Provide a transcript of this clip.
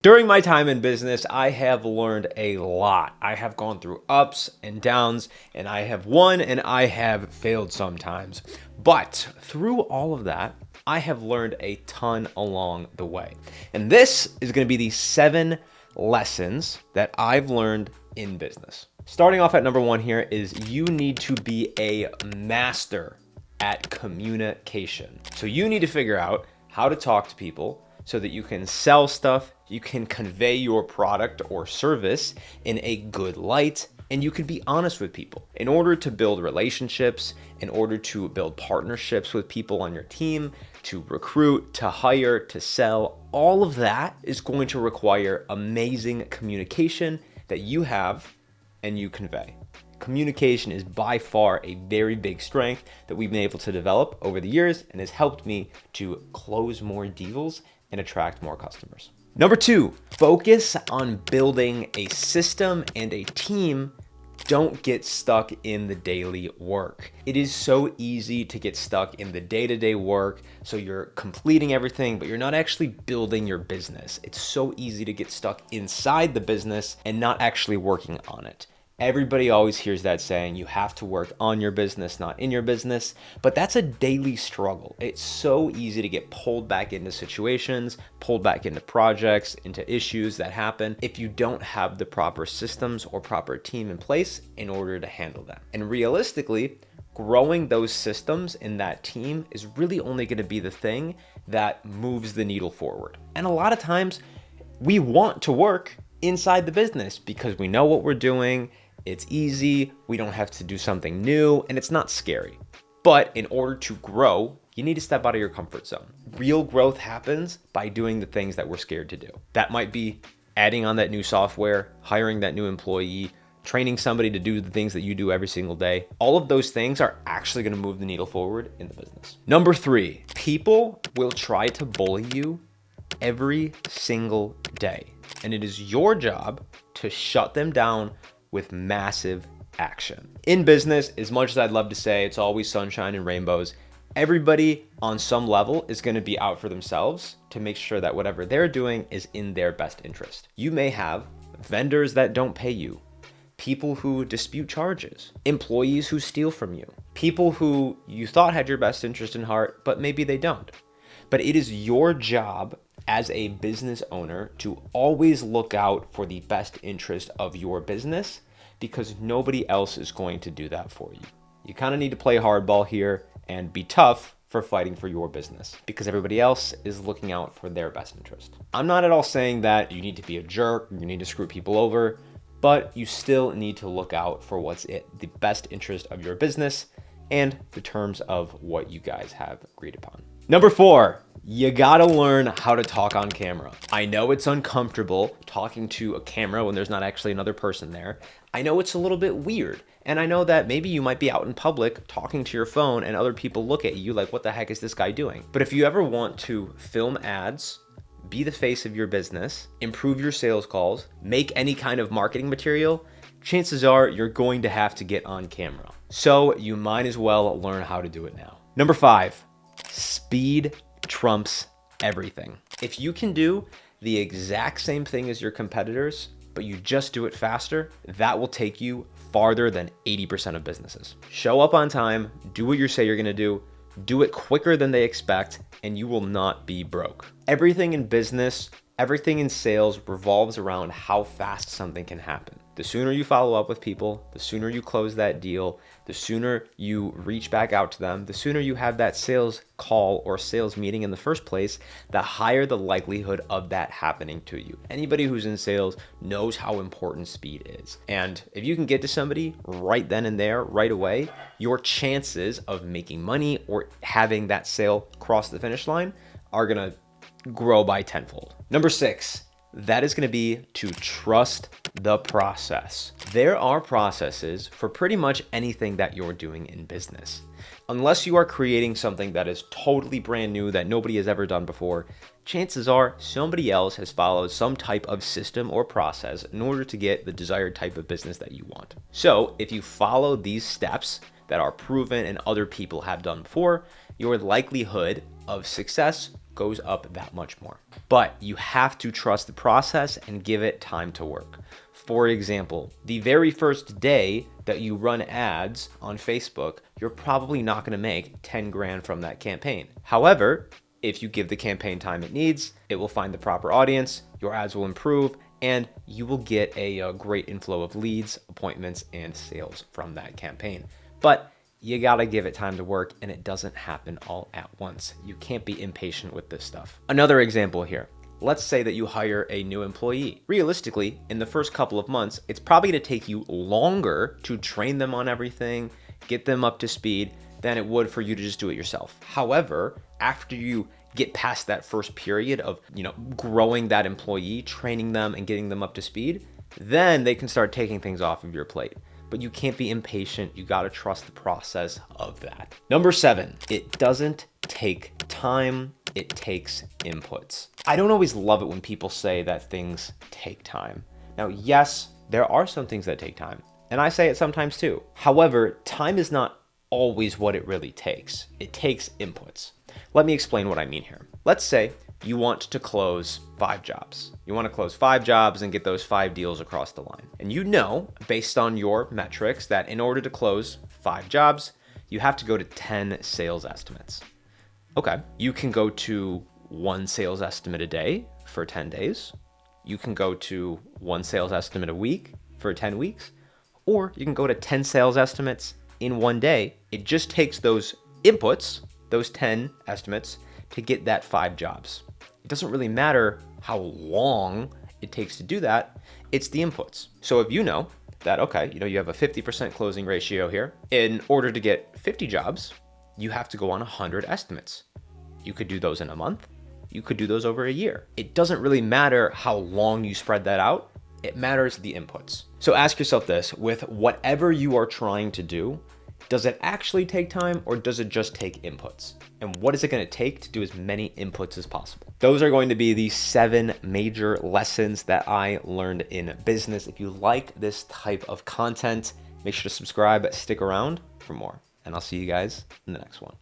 During my time in business, I have learned a lot. I have gone through ups and downs, and I have won and I have failed sometimes. But through all of that, I have learned a ton along the way. And this is going to be the 7 lessons that I've learned in business. Starting off at number 1 here is you need to be a master at communication. So you need to figure out how to talk to people so that you can sell stuff, you can convey your product or service in a good light, and you can be honest with people. In order to build relationships, in order to build partnerships with people on your team, to recruit, to hire, to sell, all of that is going to require amazing communication that you have and you convey. Communication is by far a very big strength that we've been able to develop over the years and has helped me to close more deals and attract more customers. Number 2, focus on building a system and a team. Don't get stuck in the daily work. It is so easy to get stuck in the day-to-day work. So you're completing everything, but you're not actually building your business. It's so easy to get stuck inside the business and not actually working on it. Everybody always hears that saying, you have to work on your business, not in your business, but that's a daily struggle. It's so easy to get pulled back into situations, pulled back into projects, into issues that happen if you don't have the proper systems or proper team in place in order to handle them. And realistically, growing those systems in that team is really only going to be the thing that moves the needle forward. And a lot of times we want to work inside the business because we know what we're doing. It's easy, we don't have to do something new, and it's not scary. But in order to grow, you need to step out of your comfort zone. Real growth happens by doing the things that we're scared to do. That might be adding on that new software, hiring that new employee, training somebody to do the things that you do every single day. All of those things are actually going to move the needle forward in the business. Number 3, people will try to bully you every single day. And it is your job to shut them down with massive action. In business, as much as I'd love to say it's always sunshine and rainbows, everybody on some level is going to be out for themselves to make sure that whatever they're doing is in their best interest. You may have vendors that don't pay you, people who dispute charges, employees who steal from you, people who you thought had your best interest in heart, but maybe they don't. But it is your job as a business owner to always look out for the best interest of your business because nobody else is going to do that for you. You kind of need to play hardball here and be tough for fighting for your business because everybody else is looking out for their best interest. I'm not at all saying that you need to be a jerk, you need to screw people over, but you still need to look out for what's the best interest of your business and the terms of what you guys have agreed upon. Number 4, you gotta learn how to talk on camera. I know it's uncomfortable talking to a camera when there's not actually another person there. I know it's a little bit weird. And I know that maybe you might be out in public talking to your phone and other people look at you like, what the heck is this guy doing? But if you ever want to film ads, be the face of your business, improve your sales calls, make any kind of marketing material, chances are you're going to have to get on camera. So you might as well learn how to do it now. Number 5, speed trumps everything. If you can do the exact same thing as your competitors, but you just do it faster, that will take you farther than 80% of businesses. Show up on time, do what you say you're gonna do it quicker than they expect, and you will not be broke. Everything in business, everything in sales revolves around how fast something can happen. The sooner you follow up with people, the sooner you close that deal, the sooner you reach back out to them, the sooner you have that sales call or sales meeting in the first place, the higher the likelihood of that happening to you. Anybody who's in sales knows how important speed is. And if you can get to somebody right then and there, right away, your chances of making money or having that sale cross the finish line are gonna grow by tenfold. Number 6, that is going to be to trust the process. There are processes for pretty much anything that you're doing in business. Unless you are creating something that is totally brand new that nobody has ever done before, chances are somebody else has followed some type of system or process in order to get the desired type of business that you want. So if you follow these steps that are proven and other people have done before, your likelihood of success goes up that much more. But you have to trust the process and give it time to work. For example, the very first day that you run ads on Facebook, you're probably not going to make 10 grand from that campaign. However, if you give the campaign time it needs, it will find the proper audience, your ads will improve, and you will get a great inflow of leads, appointments, and sales from that campaign. But you gotta give it time to work, and it doesn't happen all at once. You can't be impatient with this stuff. Another example here. Let's say that you hire a new employee. Realistically, in the first couple of months, it's probably gonna take you longer to train them on everything, get them up to speed, than it would for you to just do it yourself. However, after you get past that first period of, growing that employee, training them and getting them up to speed, then they can start taking things off of your plate. But you can't be impatient. You got to trust the process of that. Number 7, it doesn't take time. It takes inputs. I don't always love it when people say that things take time. Now, yes, there are some things that take time, and I say it sometimes too. However, time is not always what it really takes. It takes inputs. Let me explain what I mean here. Let's say you want to close 5 jobs. You want to close 5 jobs and get those 5 deals across the line. And you know, based on your metrics, that in order to close 5 jobs, you have to go to 10 sales estimates. Okay, you can go to 1 sales estimate a day for 10 days. You can go to 1 sales estimate a week for 10 weeks, or you can go to 10 sales estimates in 1 day. It just takes those inputs, those 10 estimates, to get that 5 jobs. It doesn't really matter how long it takes to do that, it's the inputs. So if you know that, okay, you have a 50% closing ratio here, in order to get 50 jobs, you have to go on 100 estimates. You could do those in a month, you could do those over a year. It doesn't really matter how long you spread that out, it matters the inputs. So ask yourself this, with whatever you are trying to do, does it actually take time or does it just take inputs? And what is it going to take to do as many inputs as possible? Those are going to be the 7 major lessons that I learned in business. If you like this type of content, make sure to subscribe, stick around for more, and I'll see you guys in the next one.